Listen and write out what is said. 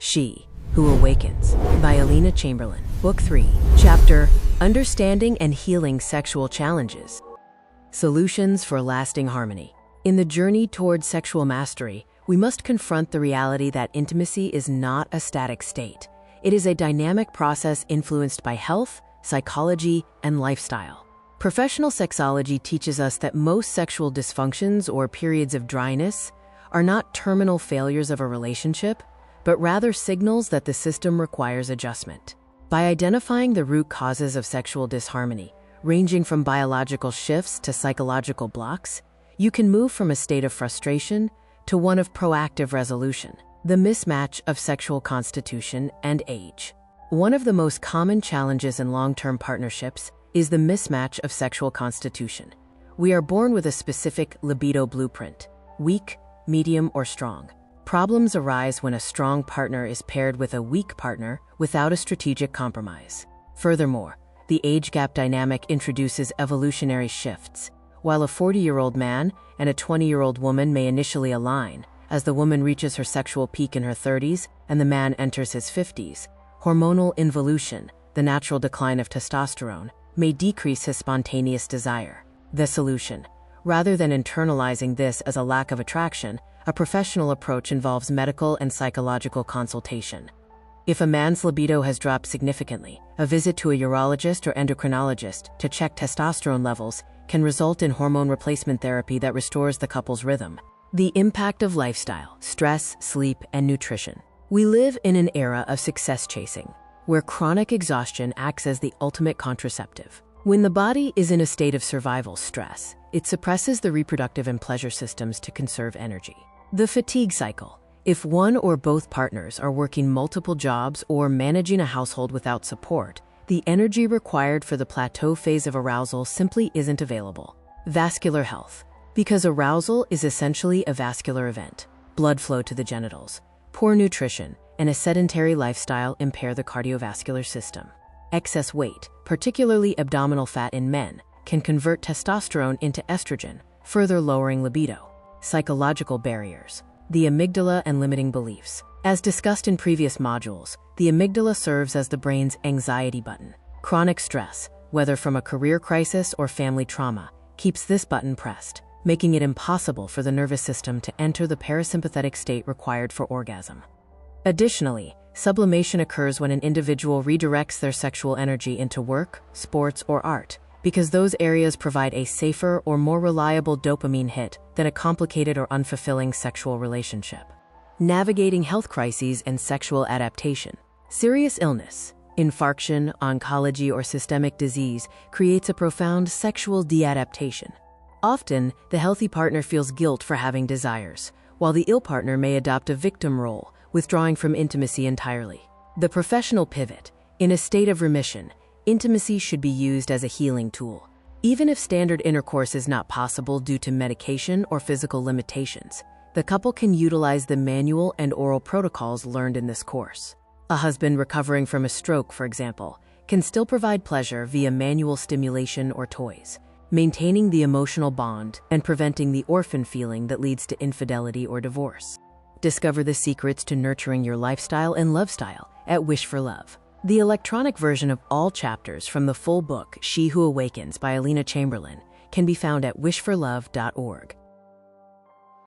She Who Awakens by Alina Chamberlain. Book 3, Chapter Understanding and Healing Sexual Challenges. Solutions for Lasting Harmony. In the journey toward sexual mastery, we must confront the reality that intimacy is not a static state. It is a dynamic process influenced by health, psychology, and lifestyle. Professional sexology teaches us that most sexual dysfunctions or periods of dryness are not terminal failures of a relationship, but rather signals that the system requires adjustment. By identifying the root causes of sexual disharmony, ranging from biological shifts to psychological blocks, you can move from a state of frustration to one of proactive resolution. The mismatch of sexual constitution and age. One of the most common challenges in long-term partnerships is the mismatch of sexual constitution. We are born with a specific libido blueprint: weak, medium, or strong. Problems arise when a strong partner is paired with a weak partner without a strategic compromise. Furthermore, the age gap dynamic introduces evolutionary shifts. While a 40-year-old man and a 20-year-old woman may initially align, as the woman reaches her sexual peak in her 30s and the man enters his 50s, hormonal involution, the natural decline of testosterone, may decrease his spontaneous desire. The solution: rather than internalizing this as a lack of attraction, a professional approach involves medical and psychological consultation. If a man's libido has dropped significantly, a visit to a urologist or endocrinologist to check testosterone levels can result in hormone replacement therapy that restores the couple's rhythm. The impact of lifestyle, stress, sleep, and nutrition. We live in an era of success chasing, where chronic exhaustion acts as the ultimate contraceptive. When the body is in a state of survival stress, it suppresses the reproductive and pleasure systems to conserve energy. The fatigue cycle. If one or both partners are working multiple jobs or managing a household without support, the energy required for the plateau phase of arousal simply isn't available. Vascular health. Because arousal is essentially a vascular event, blood flow to the genitals, poor nutrition, and a sedentary lifestyle impair the cardiovascular system. Excess weight, particularly abdominal fat in men, can convert testosterone into estrogen, further lowering libido. Psychological barriers. The amygdala and limiting beliefs. As discussed in previous modules, the amygdala serves as the brain's anxiety button. Chronic stress, whether from a career crisis or family trauma, keeps this button pressed, making it impossible for the nervous system to enter the parasympathetic state required for orgasm. Additionally, sublimation occurs when an individual redirects their sexual energy into work, sports, or art, because those areas provide a safer or more reliable dopamine hit than a complicated or unfulfilling sexual relationship. Navigating health crises and sexual adaptation. Serious illness, infarction, oncology, or systemic disease creates a profound sexual de-adaptation. Often, the healthy partner feels guilt for having desires, while the ill partner may adopt a victim role, withdrawing from intimacy entirely. The professional pivot. In a state of remission, intimacy should be used as a healing tool. Even if standard intercourse is not possible due to medication or physical limitations, the couple can utilize the manual and oral protocols learned in this course. A husband recovering from a stroke, for example, can still provide pleasure via manual stimulation or toys, maintaining the emotional bond and preventing the orphan feeling that leads to infidelity or divorce. Discover the secrets to nurturing your lifestyle and love style at Wish for Love. The electronic version of all chapters from the full book, She Who Awakens by Alina Chamberlain, can be found at wishforlove.org.